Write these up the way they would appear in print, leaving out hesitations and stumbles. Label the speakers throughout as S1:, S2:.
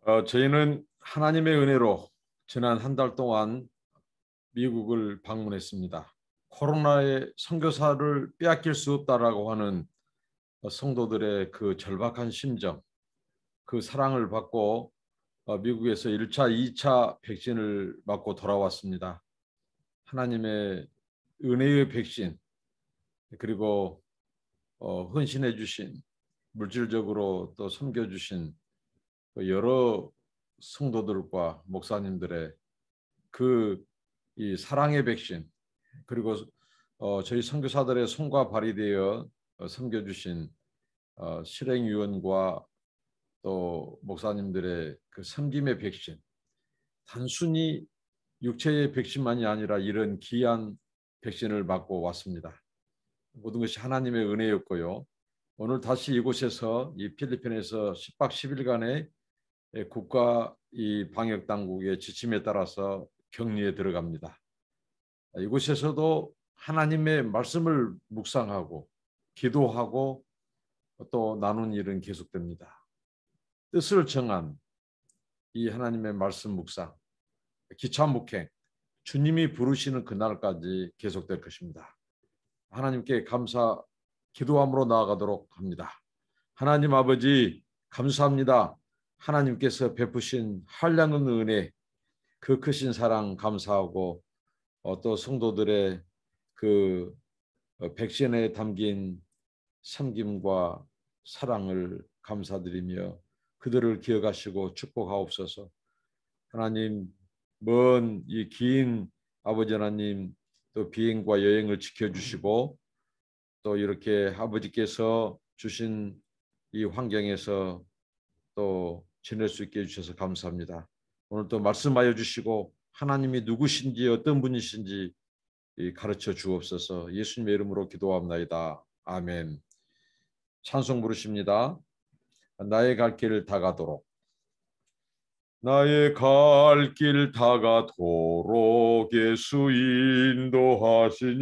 S1: 저희는 하나님의 은혜로 지난 한 달 동안 미국을 방문했습니다. 코로나의 선교사를 빼앗길 수 없다라고 하는 성도들의 그 절박한 심정, 그 사랑을 받고 미국에서 1차, 2차 백신을 맞고 돌아왔습니다. 하나님의 은혜의 백신, 그리고 헌신해 주신, 물질적으로 또 섬겨주신 여러 성도들과 목사님들의 그 이 사랑의 백신, 그리고 저희 선교사들의 손과 발이 되어 섬겨주신 실행위원과 또 목사님들의 그 섬김의 백신, 단순히 육체의 백신만이 아니라 이런 귀한 백신을 맞고 왔습니다. 모든 것이 하나님의 은혜였고요. 오늘 다시 이곳에서 이 필리핀에서 10박 10일간의 국가 이 방역 당국의 지침에 따라서 격리에 들어갑니다. 이곳에서도 하나님의 말씀을 묵상하고 기도하고 또 나눈 일은 계속됩니다. 뜻을 정한 이 하나님의 말씀 묵상, 기차 목행, 주님이 부르시는 그날까지 계속될 것입니다. 하나님께 감사 기도함으로 나아가도록 합니다. 하나님 아버지 감사합니다. 하나님께서 베푸신 한량의 은혜, 그 크신 사랑 감사하고 또 성도들의 그 백신에 담긴 섬김과 사랑을 감사드리며 그들을 기억하시고 축복하옵소서. 하나님, 먼 이 긴 아버지 하나님 또 비행과 여행을 지켜주시고 또 이렇게 아버지께서 주신 이 환경에서 또 지낼 수 있게 해주셔서 감사합니다. 오늘 또 말씀하여 주시고 하나님이 누구신지 어떤 분이신지 가르쳐 주옵소서. 예수님의 이름으로 기도합나이다. 아멘. 찬송 부르십니다. 나의 갈 길 다가도록. 나의 갈 길 다가도록 예수 인도하시니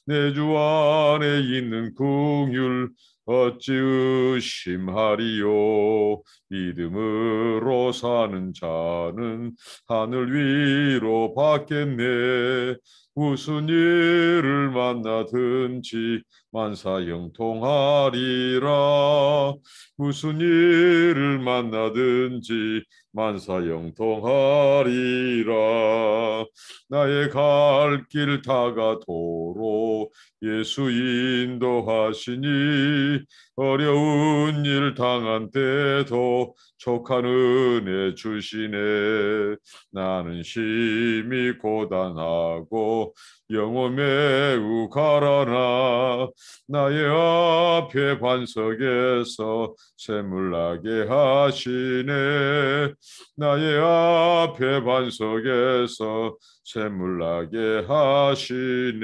S1: 내 주 안에 있는 긍휼 어찌 의심하리요. 믿음으로 사는 자는 하늘 위로 받겠네. 무슨 일을 만나든지 만사 형통하리라. 무슨 일을 만나든지 만사 형통하리라. 나의 갈 길 다가도록 예수 인도하시니 어려운 일 당한 때도 족한 은혜 주시네. 나는 심히 고단하고 영혼 매우 가라나 나의 앞에 반석에서 샘물나게 하시네. 나의 앞에 반석에서 샘물나게 하시네.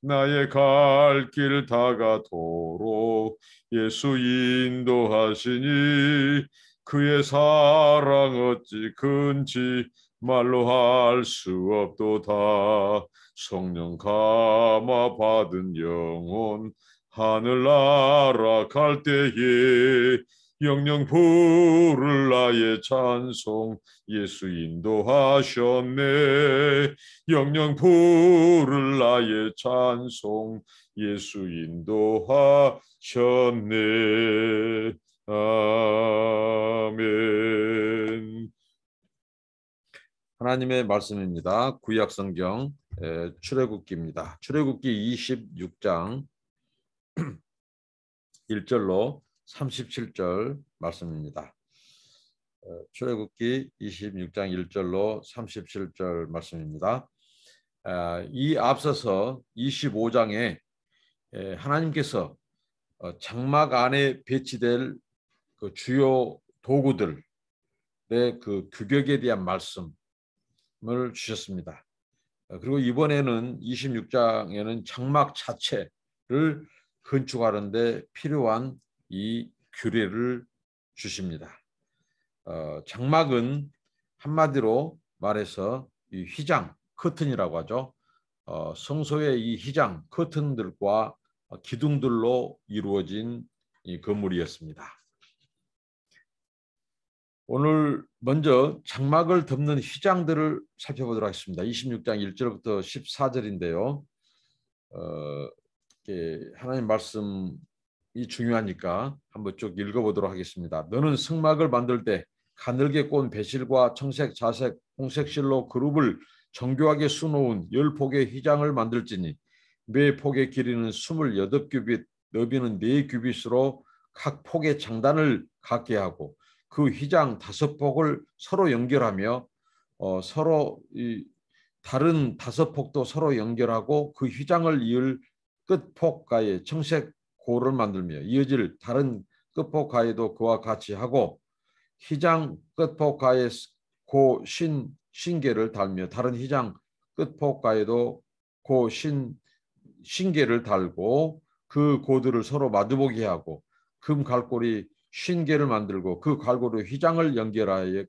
S1: 나의 갈 길 다가도록 예수 인도하시니 그의 사랑 어찌 큰지 말로 할 수 없도다. 성령 감화 받은 영혼 하늘나라 갈 때에 영영 부를 나의 찬송 예수 인도하셨네. 영영 부를 나의 찬송 예수 인도하셨네. 아멘. 하나님의 말씀입니다. 구약 성경 출애굽기입니다. 출애굽기 26장 1절로 37절 말씀입니다. 출애굽기 26장 1절로 37절 말씀입니다. 이 앞서서 25장에 하나님께서 장막 안에 배치될 그 주요 도구들의 그 규격에 대한 말씀을 주셨습니다. 그리고 이번에는 26장에는 장막 자체를 건축하는데 필요한 이 규례를 주십니다. 장막은 한마디로 말해서 이 휘장, 커튼이라고 하죠. 성소의 이 휘장, 커튼들과 기둥들로 이루어진 이 건물이었습니다. 오늘 먼저 장막을 덮는 휘장들을 살펴보도록 하겠습니다. 26장 1절부터 14절인데요. 하나님 말씀이 중요하니까 한번 쭉 읽어보도록 하겠습니다. 너는 성막을 만들 때 가늘게 꼰 배실과 청색, 자색, 홍색 실로 그룹을 정교하게 수놓은 10폭의 휘장을 만들지니 매 폭의 길이는 28규빗, 너비는 4규빗으로 각 폭의 장단을 갖게 하고 그 휘장 5폭을 서로 연결하며 서로 다른 5폭도 서로 연결하고 그 휘장을 이을 끝폭가에 청색 고를 만들며 이어질 다른 끝폭가에도 그와 같이 하고 휘장 끝폭가에 고 신계를 달며 다른 휘장 끝폭가에도 고 신계를 달고 그 고들을 서로 마주보게 하고 금 갈고리 신계를 만들고 그 갈고리 휘장을 연결하게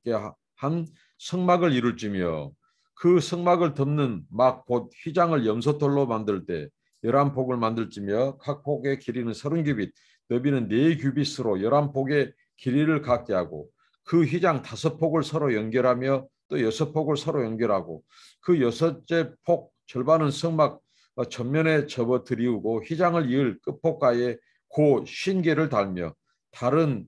S1: 한 성막을 이룰지며 그 성막을 덮는 막 곧 휘장을 염소털로 만들 때 11폭을 만들지며 각 폭의 길이는 30규빗 너비는 4규빗으로 11폭의 길이를 갖게 하고 그 휘장 5폭을 서로 연결하며 또 6폭을 서로 연결하고 그 6째 폭 절반은 성막 전면에 접어 들이우고 휘장을 이을 끝폭가에 고 신계를 달며 다른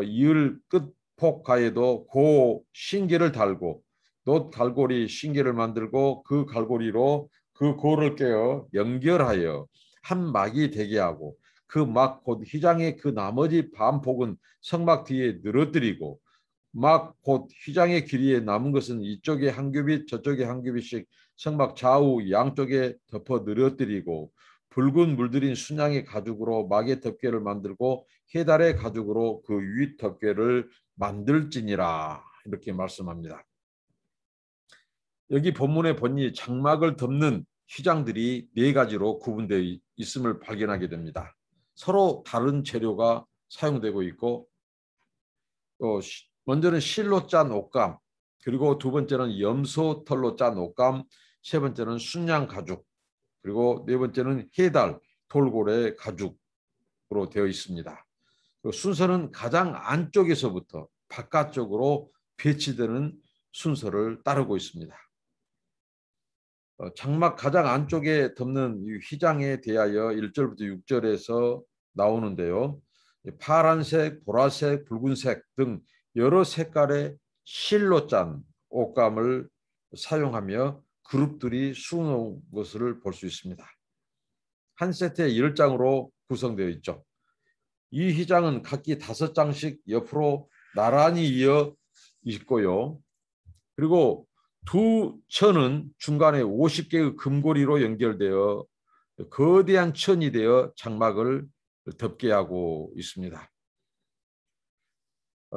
S1: 이을 끝폭가에도 고 신계를 달고 놋 갈고리 신계를 만들고 그 갈고리로 그 고를 깨어 연결하여 한 막이 되게 하고 그 막 곧 휘장의 그 나머지 반폭은 성막 뒤에 늘어뜨리고 막 곧 휘장의 길이에 남은 것은 이쪽에 한 규빗 저쪽에 한 규빗씩 성막 좌우 양쪽에 덮어 늘어뜨리고 붉은 물들인 순양의 가죽으로 막의 덮개를 만들고 해달의 가죽으로 그 윗 덮개를 만들지니라 이렇게 말씀합니다. 여기 본문에 보니 장막을 덮는 휘장들이 4가지로 구분되어 있음을 발견하게 됩니다. 서로 다른 재료가 사용되고 있고 또 먼저는 실로 짠 옷감, 그리고 두 번째는 염소털로 짠 옷감, 세 번째는 순양 가죽, 그리고 네 번째는 해달, 돌고래 가죽으로 되어 있습니다. 순서는 가장 안쪽에서부터 바깥쪽으로 배치되는 순서를 따르고 있습니다. 장막 가장 안쪽에 덮는 이 휘장에 대하여 1절부터 6절에서 나오는데요. 파란색, 보라색, 붉은색 등 여러 색깔의 실로 짠 옷감을 사용하며 그룹들이 수놓은 것을 볼 수 있습니다. 한 세트에 10장으로 구성되어 있죠. 이 휘장은 각기 5장씩 옆으로 나란히 이어 있고요. 그리고 두 천은 중간에 50개의 금고리로 연결되어 거대한 천이 되어 장막을 덮게 하고 있습니다.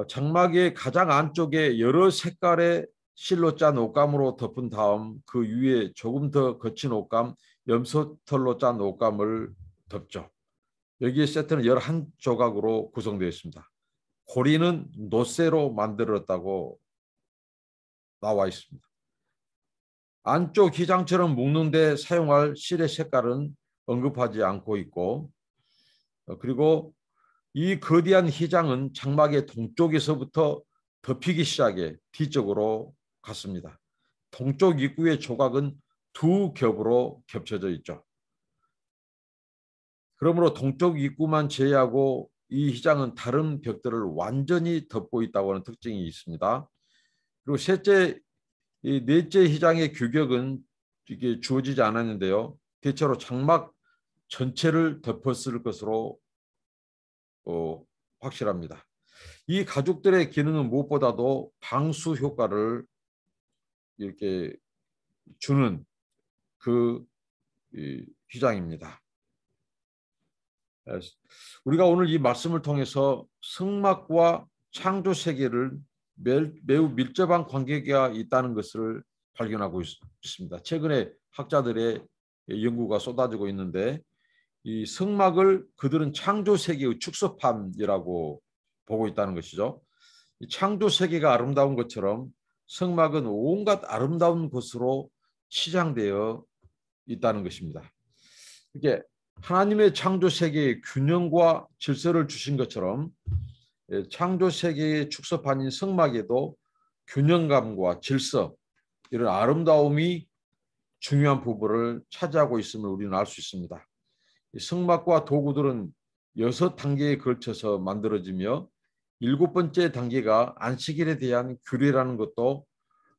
S1: 장막의 가장 안쪽에 여러 색깔의 실로 짠 옷감으로 덮은 다음 그 위에 조금 더 거친 옷감, 염소털로 짠 옷감을 덮죠. 여기에 세트는 11조각으로 구성되어 있습니다. 고리는 노쇠로 만들었다고 나와 있습니다. 안쪽 휘장처럼 묶는 데 사용할 실의 색깔은 언급하지 않고 있고 그리고 이 거대한 휘장은 장막의 동쪽에서부터 덮이기 시작해 뒤쪽으로 갔습니다. 동쪽 입구의 조각은 두 겹으로 겹쳐져 있죠. 그러므로 동쪽 입구만 제외하고 이 휘장은 다른 벽들을 완전히 덮고 있다고 하는 특징이 있습니다. 그리고 넷째 휘장의 규격은 이게 주어지지 않았는데요. 대체로 장막 전체를 덮었을 것으로 확실합니다. 이 가죽들의 기능은 무엇보다도 방수 효과를 이렇게 주는 그 휘장입니다. 우리가 오늘 이 말씀을 통해서 성막과 창조 세계를 매우 밀접한 관계가 있다는 것을 발견하고 있습니다. 최근에 학자들의 연구가 쏟아지고 있는데 이 성막을 그들은 창조 세계의 축소판이라고 보고 있다는 것이죠. 이 창조 세계가 아름다운 것처럼 성막은 온갖 아름다운 것으로 치장되어 있다는 것입니다. 이게 하나님의 창조 세계에 균형과 질서를 주신 것처럼 창조 세계의 축소판인 성막에도 균형감과 질서, 이런 아름다움이 중요한 부분을 차지하고 있음을 우리는 알 수 있습니다. 성막과 도구들은 6단계에 걸쳐서 만들어지며 7번째 단계가 안식일에 대한 규례라는 것도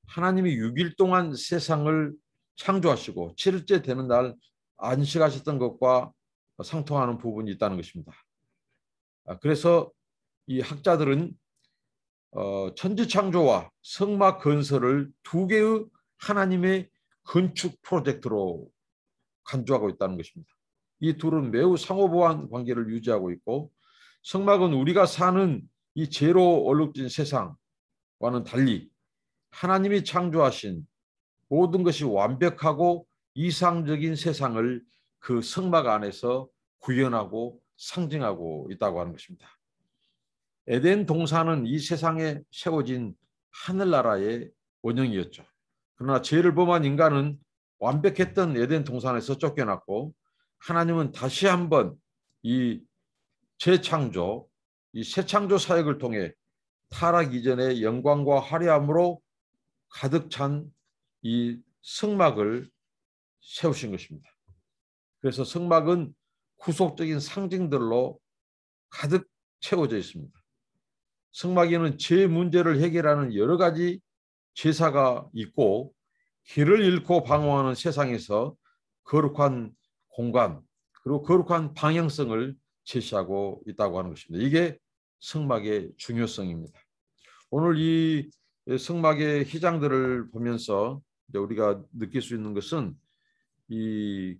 S1: 하나님이 6일 동안 세상을 창조하시고 7일째 되는 날 안식하셨던 것과 상통하는 부분이 있다는 것입니다. 그래서 이 학자들은 천지창조와 성막 건설을 두 개의 하나님의 건축 프로젝트로 간주하고 있다는 것입니다. 이 둘은 매우 상호보완 관계를 유지하고 있고, 성막은 우리가 사는 이 죄로 얼룩진 세상과는 달리 하나님이 창조하신 모든 것이 완벽하고 이상적인 세상을 그 성막 안에서 구현하고 상징하고 있다고 하는 것입니다. 에덴 동산은 이 세상에 세워진 하늘나라의 원형이었죠. 그러나 죄를 범한 인간은 완벽했던 에덴 동산에서 쫓겨났고, 하나님은 다시 한번 이 재창조, 이 새창조 사역을 통해 타락 이전의 영광과 화려함으로 가득 찬 이 성막을 세우신 것입니다. 그래서 성막은 구속적인 상징들로 가득 채워져 있습니다. 성막에는 죄 문제를 해결하는 여러 가지 제사가 있고, 길을 잃고 방황하는 세상에서 거룩한 공간, 그리고 거룩한 방향성을 제시하고 있다고 하는 것입니다. 이게 성막의 중요성입니다. 오늘 이 성막의 휘장들을 보면서 우리가 느낄 수 있는 것은 이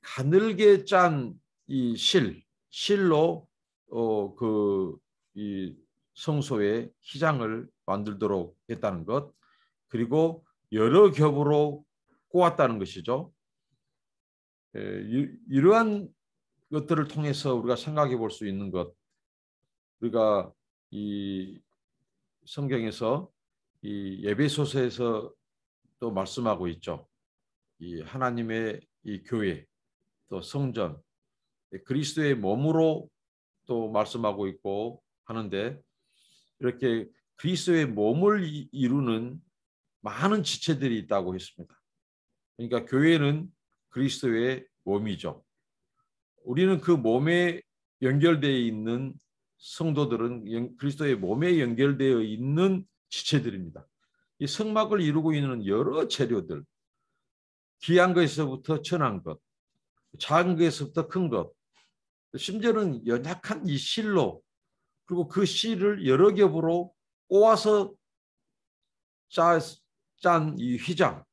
S1: 가늘게 짠 이 실로 이 성소의 휘장을 만들도록 했다는 것, 그리고 여러 겹으로 꼬았다는 것이죠. 이러한 것들을 통해서 우리가 생각해 볼 수 있는 것, 우리가 이 성경에서 이 에베소서에서 또 말씀하고 있죠. 이 하나님의 이 교회, 또 성전, 그리스도의 몸으로 또 말씀하고 있고 하는데, 이렇게 그리스도의 몸을 이루는 많은 지체들이 있다고 했습니다. 그러니까 교회는 그리스도의 몸이죠. 우리는 그 몸에 연결되어 있는 성도들은 그리스도의 몸에 연결되어 있는 지체들입니다. 이 성막을 이루고 있는 여러 재료들, 귀한 것에서부터 천한 것, 작은 것에서부터 큰 것, 심지어는 연약한 이 실로, 그리고 그 실을 여러 겹으로 꼬아서 짠 이 휘장,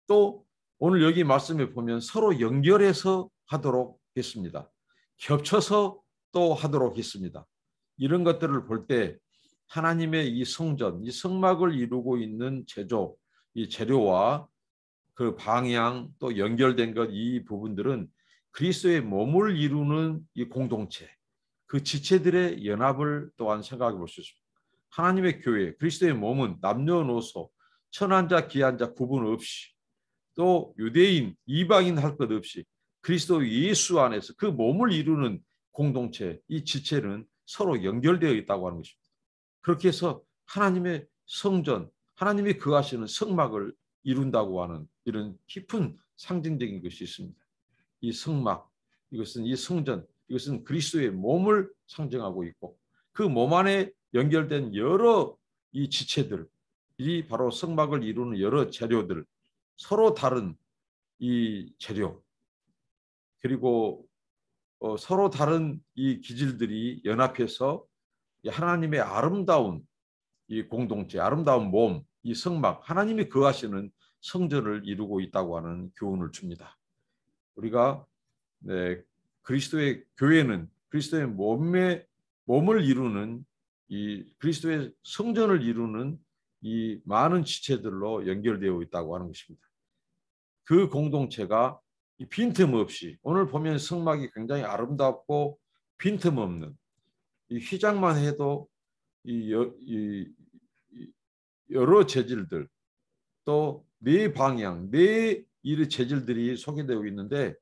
S1: 또 오늘 여기 말씀에 보면 서로 연결해서 하도록 했습니다. 겹쳐서 또 하도록 했습니다. 이런 것들을 볼 때 하나님의 이 성전, 이 성막을 이루고 있는 제조, 이 재료와 그 방향, 또 연결된 것, 이 부분들은 그리스도의 몸을 이루는 이 공동체, 그 지체들의 연합을 또한 생각해 볼 수 있습니다. 하나님의 교회, 그리스도의 몸은 남녀노소, 천한자, 기한자 구분 없이, 또 유대인, 이방인 할 것 없이 그리스도 예수 안에서 그 몸을 이루는 공동체, 이 지체는 서로 연결되어 있다고 하는 것입니다. 그렇게 해서 하나님의 성전, 하나님이 거하시는 성막을 이룬다고 하는 이런 깊은 상징적인 것이 있습니다. 이 성막, 이것은 이 성전, 이것은 그리스도의 몸을 상징하고 있고, 그 몸 안에 연결된 여러 이 지체들이 바로 성막을 이루는 여러 재료들, 서로 다른 이 재료, 그리고 서로 다른 이 기질들이 연합해서 하나님의 아름다운 이 공동체, 아름다운 몸, 이 성막, 하나님이 거하시는 성전을 이루고 있다고 하는 교훈을 줍니다. 우리가 그리스도의 교회는 그리스도의 몸을 이루는 이 그리스도의 성전을 이루는 이 많은 지체들로 연결되어 있다고 하는 것입니다. 그 공동체가 빈틈없이, 오늘 보면 성막이 굉장히 아름답고 빈틈없는, 이 휘장만 해도 여러 재질들, 또 네 방향, 네 이 재질들이 소개되고 있는데,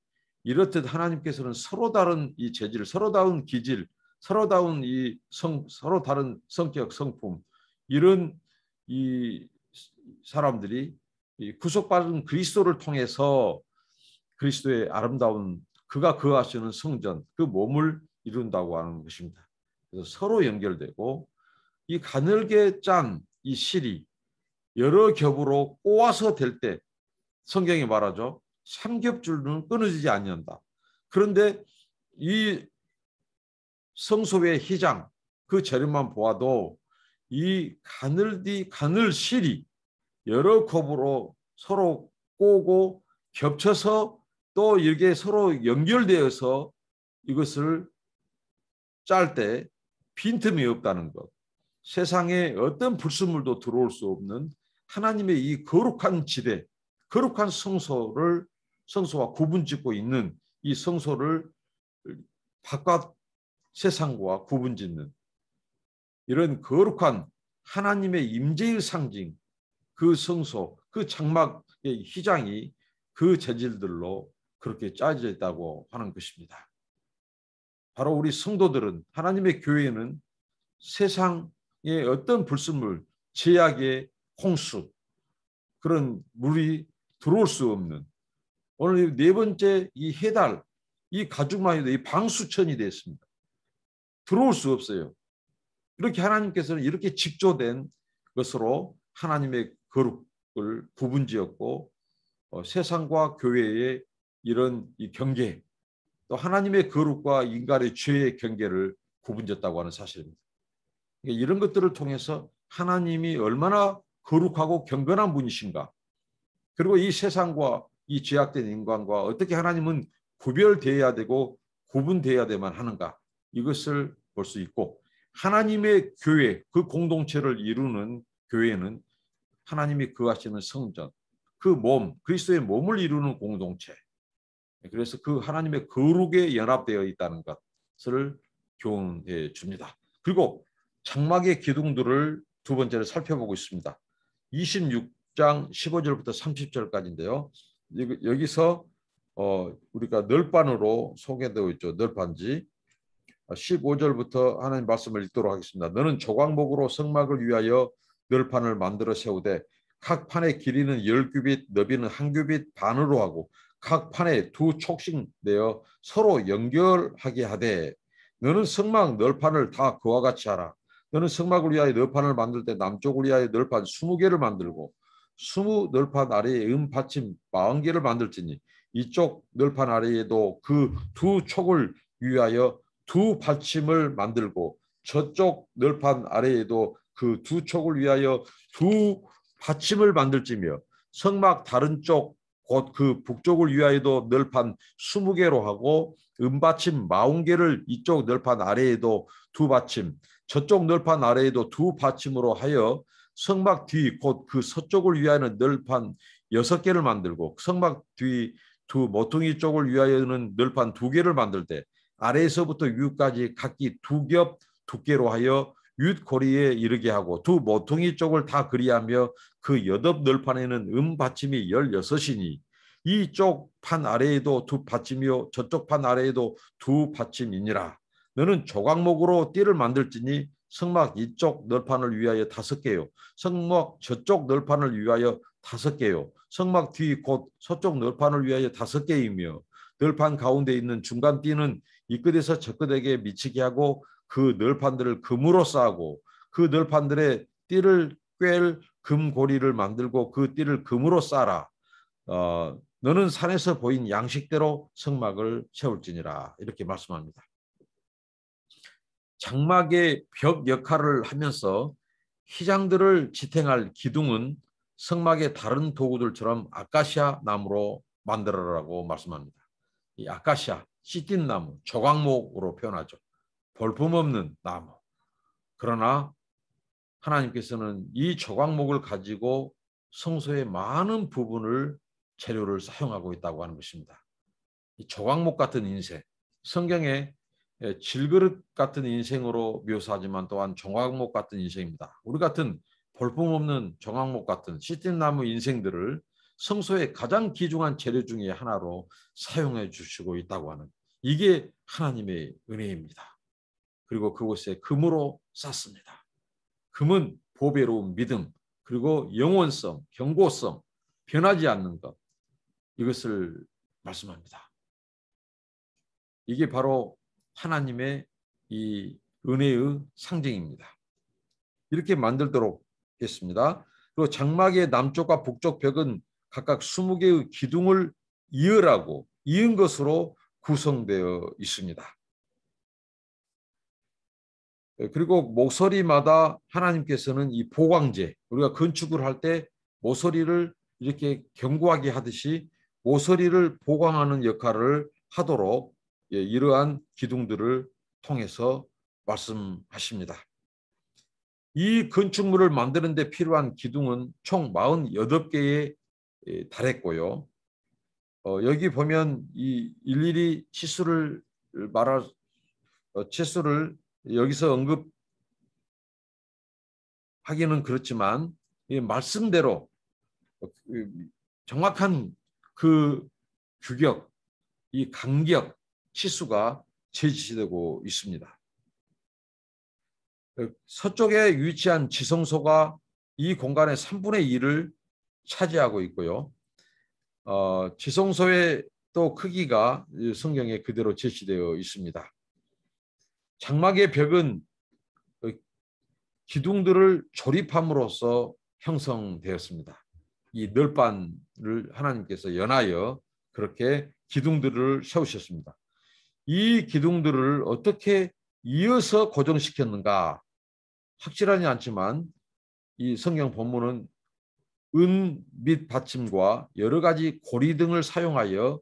S1: 이렇듯 하나님께서는 서로 다른 이 재질, 서로 다른 기질, 서로 다른 서로 다른 성격, 성품, 이런 이 사람들이 이 구속받은 그리스도를 통해서 그리스도의 아름다운 그가 거하시는 성전, 그 몸을 이룬다고 하는 것입니다. 그래서 서로 연결되고 이 가늘게 짠 이 실이 여러 겹으로 꼬아서 될 때 성경이 말하죠. 삼겹줄은 끊어지지 않는다. 그런데 이 성소의 휘장, 그 재료만 보아도 이 가늘 실이 여러 겹으로 서로 꼬고 겹쳐서 또 이게 서로 연결되어서 이것을 짤 때 빈틈이 없다는 것. 세상에 어떤 불순물도 들어올 수 없는 하나님의 이 거룩한 지대, 거룩한 성소와 구분짓고 있는 이 성소를 바깥 세상과 구분짓는 이런 거룩한 하나님의 임재의 상징, 그 성소, 그 장막의 휘장이 그 재질들로 그렇게 짜져 있다고 하는 것입니다. 바로 우리 성도들은, 하나님의 교회는 세상의 어떤 불순물, 제약의 홍수, 그런 물이 들어올 수 없는, 오늘 네 번째 이 해달, 이 가죽만 해도 이 방수천이 됐습니다. 들어올 수 없어요. 이렇게 하나님께서는 이렇게 직조된 것으로 하나님의 거룩을 구분지었고, 세상과 교회의 이런 이 경계, 또 하나님의 거룩과 인간의 죄의 경계를 구분졌다고 하는 사실입니다. 이런 것들을 통해서 하나님이 얼마나 거룩하고 경건한 분이신가, 그리고 이 세상과 이 죄악된 인간과 어떻게 하나님은 구별되어야 되고 구분되어야 되만 하는가, 이것을 볼 수 있고, 하나님의 교회, 그 공동체를 이루는 교회는 하나님이 거하시는 성전, 그 몸, 그리스도의 몸을 이루는 공동체, 그래서 그 하나님의 거룩에 연합되어 있다는 것을 교훈해 줍니다. 그리고 장막의 기둥들을 두 번째로 살펴보고 있습니다. 26장 15절부터 30절까지인데요. 여기서 우리가 널판으로 소개되어 있죠. 널판지. 15절부터 하나님 말씀을 읽도록 하겠습니다. 너는 조각목으로 성막을 위하여 널판을 만들어 세우되 각 판의 길이는 10규빗, 너비는 1규빗 반으로 하고 각 판에 2촉씩 내어 서로 연결하게 하되, 너는 성막 널판을 다 그와 같이 하라. 너는 성막을 위하여 널판을 만들 때 남쪽을 위하여 널판 20개를 만들고 20널판 아래에 받침 40개를 만들지니 이쪽 널판 아래에도 그 2촉을 위하여 2받침을 만들고 저쪽 널판 아래에도 그 2촉을 위하여 2받침을 만들지며 성막 다른 쪽 곧 그 북쪽을 위하여도 널판 20개로 하고 받침 40개를 이쪽 널판 아래에도 2받침, 저쪽 널판 아래에도 2받침으로 하여 성막 뒤 곧 그 서쪽을 위하여는 널판 6개를 만들고 성막 뒤 두 모퉁이 쪽을 위하여는 널판 2개를 만들 때 아래에서부터 위까지 각기 2겹 두께로 하여 윗고리에 이르게 하고 두 모퉁이 쪽을 다 그리하며 그 여덟 널판에는 받침이 16이니 이쪽 판 아래에도 2받침이요 저쪽 판 아래에도 2받침이니라. 너는 조각목으로 띠를 만들지니 성막 이쪽 널판을 위하여 5개요 성막 저쪽 널판을 위하여 5개요 성막 뒤 곧 서쪽 널판을 위하여 5개이며 널판 가운데 있는 중간 띠는 이 끝에서 저 끝에게 미치게 하고 그 널판들을 금으로 싸고 그 널판들의 띠를 꿰 금고리를 만들고 그 띠를 금으로 싸라. 너는 산에서 보인 양식대로 성막을 세울지니라. 이렇게 말씀합니다. 장막의 벽 역할을 하면서 휘장들을 지탱할 기둥은 성막의 다른 도구들처럼 아카시아 나무로 만들어라고 말씀합니다. 이 아카시아, 시틴나무, 조각목으로 표현하죠. 볼품없는 나무. 그러나 하나님께서는 이 조각목을 가지고 성소의 많은 부분을 재료를 사용하고 있다고 하는 것입니다. 이 조각목 같은 인생, 성경에 질그릇 같은 인생으로 묘사하지만 또한 조각목 같은 인생입니다. 우리 같은 볼품없는 조각목 같은 시틴나무 인생들을 성소의 가장 귀중한 재료 중에 하나로 사용해 주시고 있다고 하는, 이게 하나님의 은혜입니다. 그리고 그곳에 금으로 쌌습니다. 금은 보배로운 믿음, 그리고 영원성, 견고성, 변하지 않는 것, 이것을 말씀합니다. 이게 바로 하나님의 이 은혜의 상징입니다. 이렇게 만들도록 했습니다. 그리고 장막의 남쪽과 북쪽 벽은 각각 20개의 기둥을 이은 것으로 구성되어 있습니다. 그리고 모서리마다 하나님께서는 이 보광재, 우리가 건축을 할 때 모서리를 이렇게 견고하게 하듯이 모서리를 보강하는 역할을 하도록 이러한 기둥들을 통해서 말씀하십니다. 이 건축물을 만드는 데 필요한 기둥은 총 48개에 달했고요. 여기 보면 이 일일이 치수를 여기서 언급하기는 그렇지만 이 말씀대로 정확한 그 규격, 이 간격, 치수가 제시되고 있습니다. 서쪽에 위치한 지성소가 이 공간의 3분의 2를 차지하고 있고요. 지성소의 또 크기가 성경에 그대로 제시되어 있습니다. 장막의 벽은 기둥들을 조립함으로써 형성되었습니다. 이 널판을 하나님께서 연하여 그렇게 기둥들을 세우셨습니다. 이 기둥들을 어떻게 이어서 고정시켰는가 확실하지 않지만 이 성경 본문은 은 및 받침과 여러 가지 고리 등을 사용하여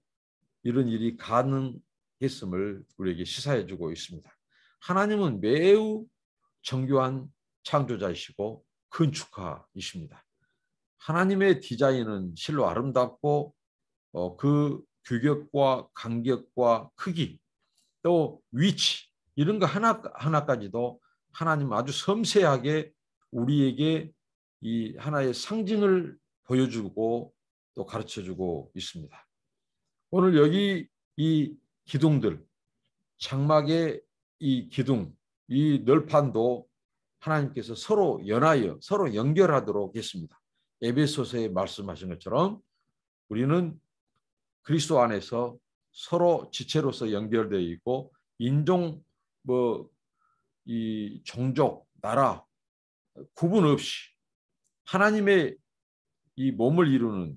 S1: 이런 일이 가능했음을 우리에게 시사해 주고 있습니다. 하나님은 매우 정교한 창조자이시고 건축가이십니다. 하나님의 디자인은 실로 아름답고 그 규격과 간격과 크기 또 위치 이런 거 하나까지도 하나님 아주 섬세하게 우리에게 이 하나의 상징을 보여주고 또 가르쳐주고 있습니다. 오늘 여기 이 기둥들, 장막의 이 기둥, 이 널판도 하나님께서 서로 연하여 서로 연결하도록 했습니다. 에베소서에 말씀하신 것처럼 우리는 그리스도 안에서 서로 지체로서 연결되어 있고 인종, 이 종족, 나라 구분 없이 하나님의 이 몸을 이루는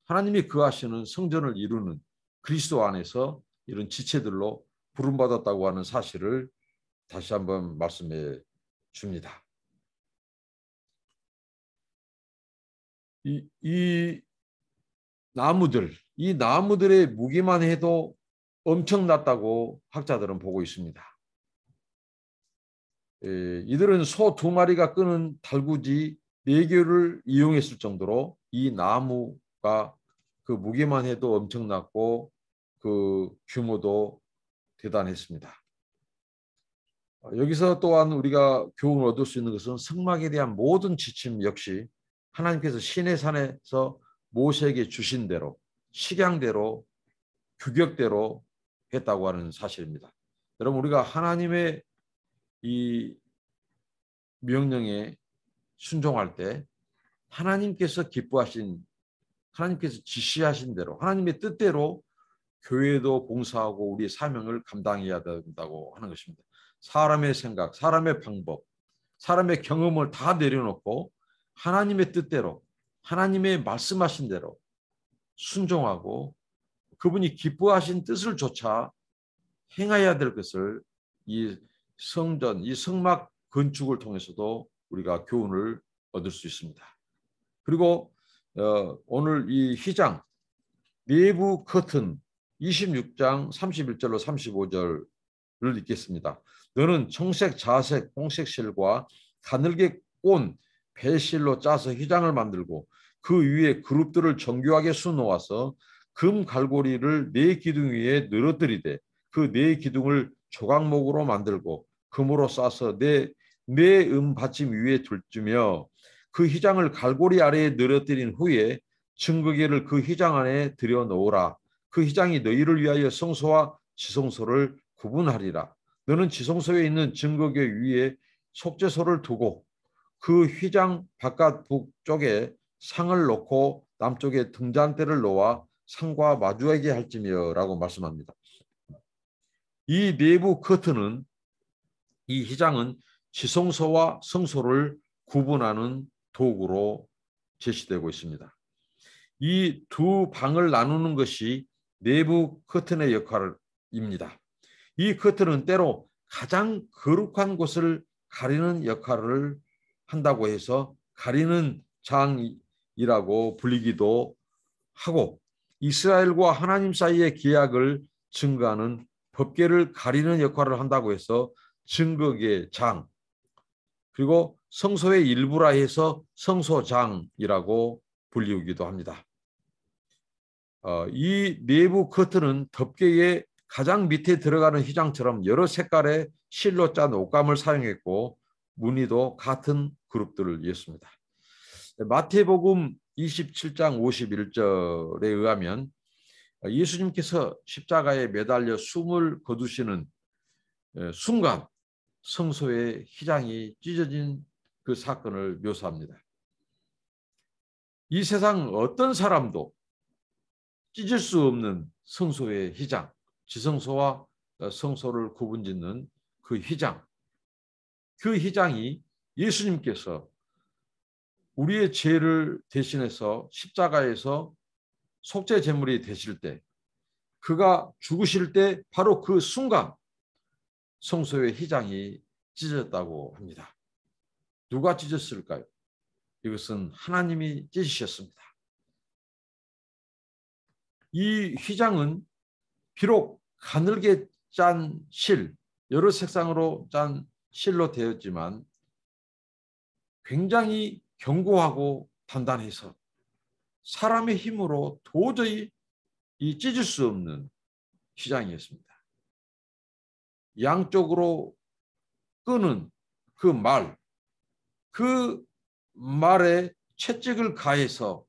S1: 하나님이 거하시는 성전을 이루는 그리스도 안에서 이런 지체들로 부름받았다고 하는 사실을 다시 한번 말씀해 줍니다. 이 나무들의 무게만 해도 엄청났다고 학자들은 보고 있습니다. 이들은 소 2마리가 끄는 달구지 4개를 이용했을 정도로 이 나무가 그 무게만 해도 엄청났고 그 규모도 대단했습니다. 여기서 또한 우리가 교훈을 얻을 수 있는 것은 성막에 대한 모든 지침 역시 하나님께서 시내산에서 모세에게 주신 대로 식양대로 규격대로 했다고 하는 사실입니다. 여러분 우리가 하나님의 이 명령에 순종할 때 하나님께서 기뻐하신 하나님께서 지시하신 대로 하나님의 뜻대로 교회도 봉사하고 우리의 사명을 감당해야 된다고 하는 것입니다. 사람의 생각, 사람의 방법, 사람의 경험을 다 내려놓고 하나님의 뜻대로 하나님의 말씀하신 대로 순종하고 그분이 기뻐하신 뜻을 조차 행해야 될 것을 이 성전, 이 성막 건축을 통해서도 우리가 교훈을 얻을 수 있습니다. 그리고 오늘 이 휘장 내부 커튼 26장 31절로 35절을 읽겠습니다. 너는 청색, 자색, 홍색 실과 가늘게 꼰 배실로 짜서 휘장을 만들고 그 위에 그룹들을 정교하게 수놓아서 금 갈고리를 4기둥 위에 늘어뜨리되 그 4기둥을 조각목으로 만들고 금으로 싸서 네 받침 위에 둘주며 그 휘장을 갈고리 아래에 늘어뜨린 후에 증거계를 그 휘장 안에 들여 놓으라. 그 휘장이 너희를 위하여 성소와 지성소를 구분하리라. 너는 지성소에 있는 증거궤 위에 속죄소를 두고 그 휘장 바깥 북쪽에 상을 놓고 남쪽에 등잔대를 놓아 상과 마주하게 할지며 라고 말씀합니다. 이 내부 커튼은, 이 휘장은 지성소와 성소를 구분하는 도구로 제시되고 있습니다. 이 두 방을 나누는 것이 내부 커튼의 역할입니다. 이 커튼은 때로 가장 거룩한 곳을 가리는 역할을 한다고 해서 가리는 장이라고 불리기도 하고, 이스라엘과 하나님 사이의 계약을 증거하는 법궤를 가리는 역할을 한다고 해서 증거궤 장, 그리고 성소의 일부라 해서 성소장이라고 불리우기도 합니다. 이 내부 커튼은 덮개의 가장 밑에 들어가는 휘장처럼 여러 색깔의 실로 짠 옷감을 사용했고 무늬도 같은 그룹들을 이었습니다. 마태복음 27장 51절에 의하면 예수님께서 십자가에 매달려 숨을 거두시는 순간 성소의 휘장이 찢어진 그 사건을 묘사합니다. 이 세상 어떤 사람도 찢을 수 없는 성소의 휘장, 지성소와 성소를 구분짓는 그 휘장, 그 휘장이 예수님께서 우리의 죄를 대신해서 십자가에서 속죄 제물이 되실 때, 그가 죽으실 때 바로 그 순간 성소의 휘장이 찢어졌다고 합니다. 누가 찢었을까요? 이것은 하나님이 찢으셨습니다. 이 휘장은 비록 가늘게 짠 실, 여러 색상으로 짠 실로 되었지만 굉장히 견고하고 단단해서 사람의 힘으로 도저히 찢을 수 없는 휘장이었습니다. 양쪽으로 끄는 그 말에 채찍을 가해서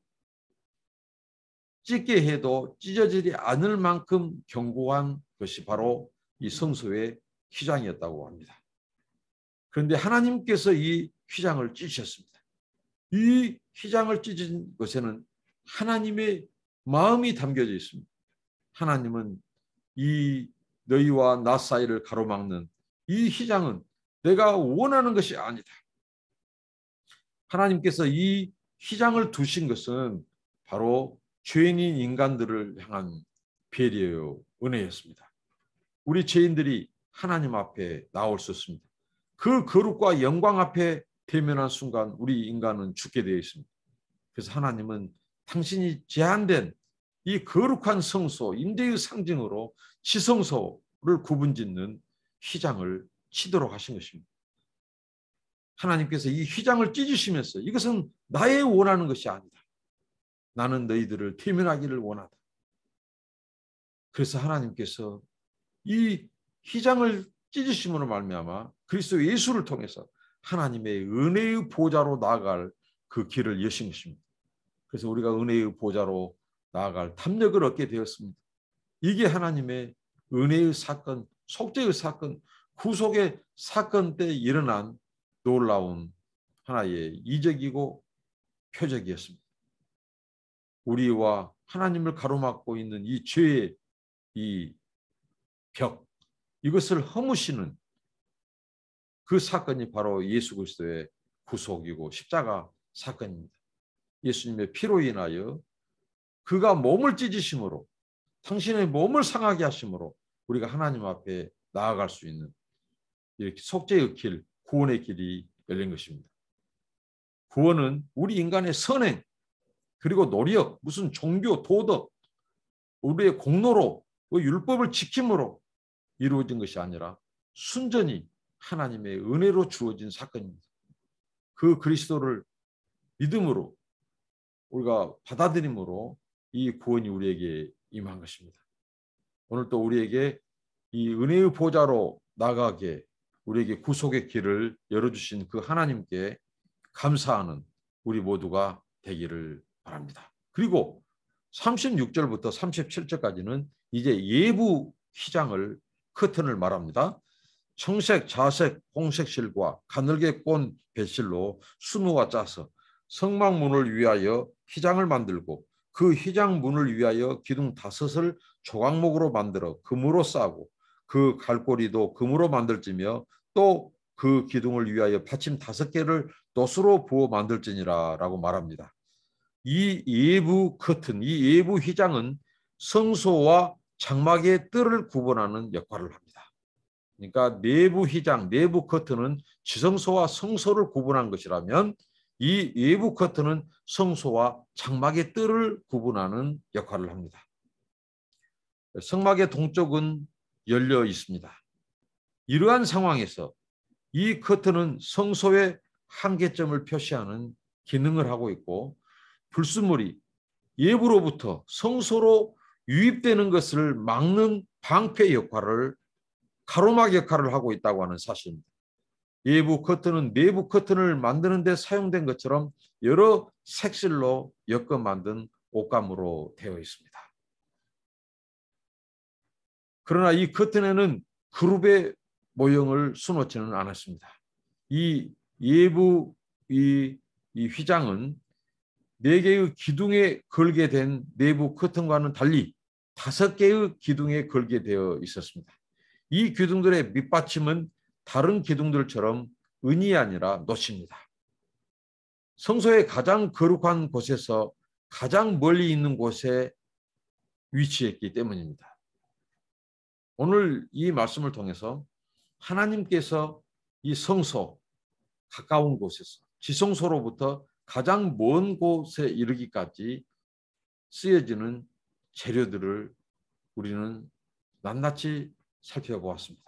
S1: 찢게 해도 찢어지지 않을 만큼 견고한 것이 바로 이 성소의 휘장이었다고 합니다. 그런데 하나님께서 이 휘장을 찢으셨습니다. 이 휘장을 찢은 것에는 하나님의 마음이 담겨져 있습니다. 하나님은 이 너희와 나 사이를 가로막는 이 휘장은 내가 원하는 것이 아니다. 하나님께서 이 휘장을 두신 것은 바로 죄인인 인간들을 향한 배려요 은혜였습니다. 우리 죄인들이 하나님 앞에 나올 수 있습니다. 그 거룩과 영광 앞에 대면한 순간 우리 인간은 죽게 되어 있습니다. 그래서 하나님은 당신이 제한된 이 거룩한 성소, 임재의 상징으로 지성소를 구분짓는 휘장을 치도록 하신 것입니다. 하나님께서 이 휘장을 찢으시면서 이것은 나의 원하는 것이 아니다. 나는 너희들을 태면하기를 원하다. 그래서 하나님께서 이 휘장을 찢으심으로 말미암아 그리스도 예수를 통해서 하나님의 은혜의 보좌로 나아갈 그 길을 여신 것입니다. 그래서 우리가 은혜의 보좌로 나아갈 탐력을 얻게 되었습니다. 이게 하나님의 은혜의 사건, 속죄의 사건, 구속의 사건 때 일어난 놀라운 하나의 이적이고 표적이었습니다. 우리와 하나님을 가로막고 있는 이 죄의 이 벽, 이것을 허무시는 그 사건이 바로 예수 그리스도의 구속이고 십자가 사건입니다. 예수님의 피로 인하여 그가 몸을 찢으심으로, 당신의 몸을 상하게 하심으로 우리가 하나님 앞에 나아갈 수 있는 이렇게 속죄의 길, 구원의 길이 열린 것입니다. 구원은 우리 인간의 선행, 그리고 노력, 무슨 종교, 도덕, 우리의 공로로, 율법을 지킴으로 이루어진 것이 아니라 순전히 하나님의 은혜로 주어진 사건입니다. 그 그리스도를 믿음으로 우리가 받아들임으로 이 구원이 우리에게 임한 것입니다. 오늘 또 우리에게 이 은혜의 보좌로 나가게 우리에게 구속의 길을 열어주신 그 하나님께 감사하는 우리 모두가 되기를 바랍니다. 그리고 36절부터 37절까지는 이제 예부 휘장을 커튼을 말합니다. 청색, 자색, 홍색 실과 가늘게 꼰 배실로 수누와 짜서 성막문을 위하여 휘장을 만들고 그 휘장문을 위하여 기둥 5을 조각목으로 만들어 금으로 싸고 그 갈고리도 금으로 만들지며 또 그 기둥을 위하여 받침 5개를 돛으로 부어 만들지니라 라고 말합니다. 이 예부 커튼, 이 예부 휘장은 성소와 장막의 뜰을 구분하는 역할을 합니다. 그러니까 내부 휘장, 내부 커튼은 지성소와 성소를 구분한 것이라면 이 외부 커튼은 성소와 장막의 뜰을 구분하는 역할을 합니다. 성막의 동쪽은 열려 있습니다. 이러한 상황에서 이 커튼은 성소의 한계점을 표시하는 기능을 하고 있고 불순물이 외부로부터 성소로 유입되는 것을 막는 방패 역할을 가로막 역할을 하고 있다고 하는 사실입니다. 외부 커튼은 내부 커튼을 만드는 데 사용된 것처럼 여러 색실로 엮어 만든 옷감으로 되어 있습니다. 그러나 이 커튼에는 그룹의 모형을 수놓지는 않았습니다. 이 외부 이 휘장은 4개의 기둥에 걸게 된 내부 커튼과는 달리 5개의 기둥에 걸게 되어 있었습니다. 이 기둥들의 밑받침은 다른 기둥들처럼 은이 아니라 놋입니다. 성소의 가장 거룩한 곳에서 가장 멀리 있는 곳에 위치했기 때문입니다. 오늘 이 말씀을 통해서 하나님께서 이 성소 가까운 곳에서 지성소로부터 가장 먼 곳에 이르기까지 쓰여지는 재료들을 우리는 낱낱이 살펴보았습니다.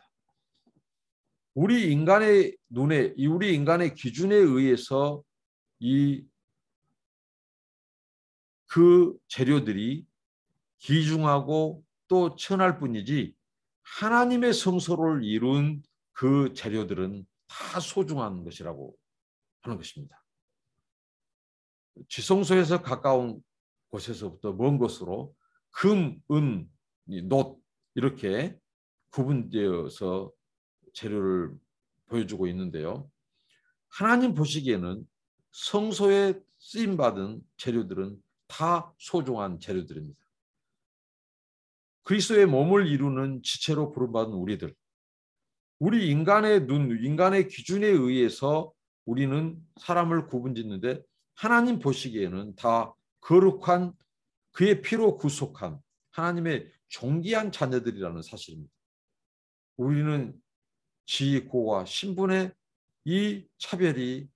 S1: 우리 인간의 눈에, 우리 인간의 기준에 의해서 그 재료들이 귀중하고 또 천할 뿐이지 하나님의 성소를 이룬 그 재료들은 다 소중한 것이라고 하는 것입니다. 지성소에서 가까운 곳에서부터 먼 곳으로 금, 은, 놋 이렇게 구분되어서 재료를 보여주고 있는데요. 하나님 보시기에는 성소에 쓰임받은 재료들은 다 소중한 재료들입니다. 그리스도의 몸을 이루는 지체로 부름받은 우리들, 우리 인간의 눈, 인간의 기준에 의해서 우리는 사람을 구분짓는데 하나님 보시기에는 다 거룩한 그의 피로 구속한 하나님의 존귀한 자녀들이라는 사실입니다. 우리는 지위고와 신분의 이 차별이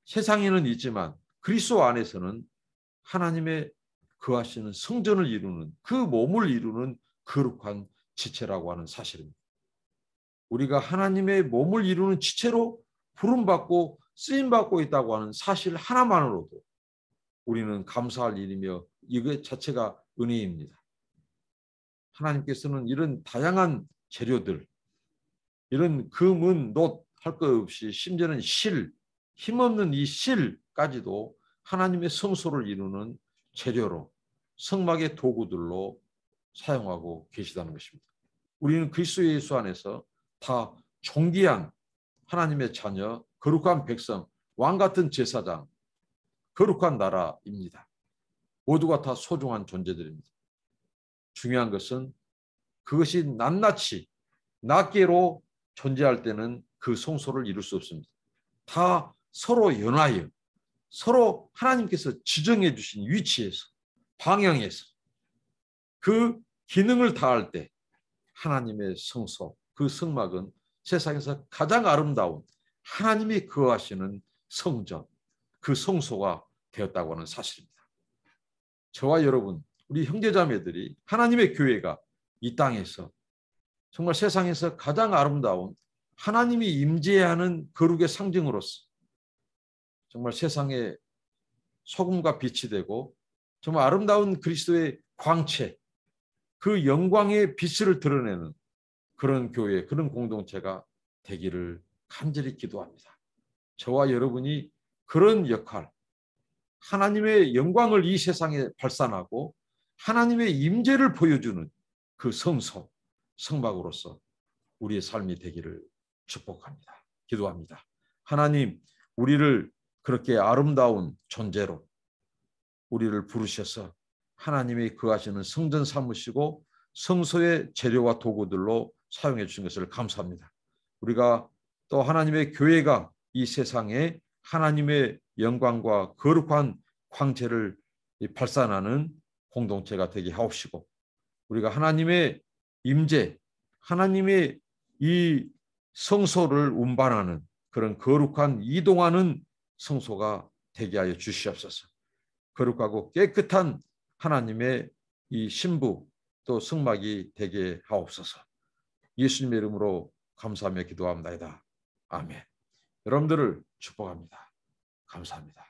S1: 세상에는 있지만 그리스도 안에서는 하나님의 거하시는 성전을 이루는 그 몸을 이루는 거룩한 지체라고 하는 사실입니다. 우리가 하나님의 몸을 이루는 지체로 부름받고 쓰임받고 있다고 하는 사실 하나만으로도 우리는 감사할 일이며 이것 자체가 은혜입니다. 하나님께서는 이런 다양한 재료들, 이런 금은 놋 할 것 없이 심지어는 실, 힘없는 이 실까지도 하나님의 성소를 이루는 재료로 성막의 도구들로 사용하고 계시다는 것입니다. 우리는 그리스도 예수 안에서 다 존귀한 하나님의 자녀, 거룩한 백성, 왕 같은 제사장, 거룩한 나라입니다. 모두가 다 소중한 존재들입니다. 중요한 것은 그것이 낱낱이 낱개로 존재할 때는 그 성소를 이룰 수 없습니다. 다 서로 연하여 서로 하나님께서 지정해 주신 위치에서 방향에서 그 기능을 다할 때 하나님의 성소, 그 성막은 세상에서 가장 아름다운 하나님이 거하시는 성전, 그 성소가 되었다고 하는 사실입니다. 저와 여러분, 우리 형제자매들이 하나님의 교회가 이 땅에서 정말 세상에서 가장 아름다운 하나님이 임재하는 거룩의 상징으로서 정말 세상에 소금과 빛이 되고 정말 아름다운 그리스도의 광채, 그 영광의 빛을 드러내는 그런 교회, 그런 공동체가 되기를 간절히 기도합니다. 저와 여러분이 그런 역할, 하나님의 영광을 이 세상에 발산하고 하나님의 임재를 보여주는 그 성소, 성막으로서 우리의 삶이 되기를 축복합니다. 기도합니다. 하나님, 우리를 그렇게 아름다운 존재로 우리를 부르셔서 하나님이 거하시는 성전 삼으시고 성소의 재료와 도구들로 사용해 주신 것을 감사합니다. 우리가 또 하나님의 교회가 이 세상에 하나님의 영광과 거룩한 광채를 발산하는 공동체가 되게 하옵시고, 우리가 하나님의 임재, 하나님의 이 성소를 운반하는 그런 거룩한 이동하는 성소가 되게 하여 주시옵소서. 거룩하고 깨끗한 하나님의 이 신부 또 성막이 되게 하옵소서. 예수님의 이름으로 감사하며 기도합니다. 아멘. 여러분들을 축복합니다. 감사합니다.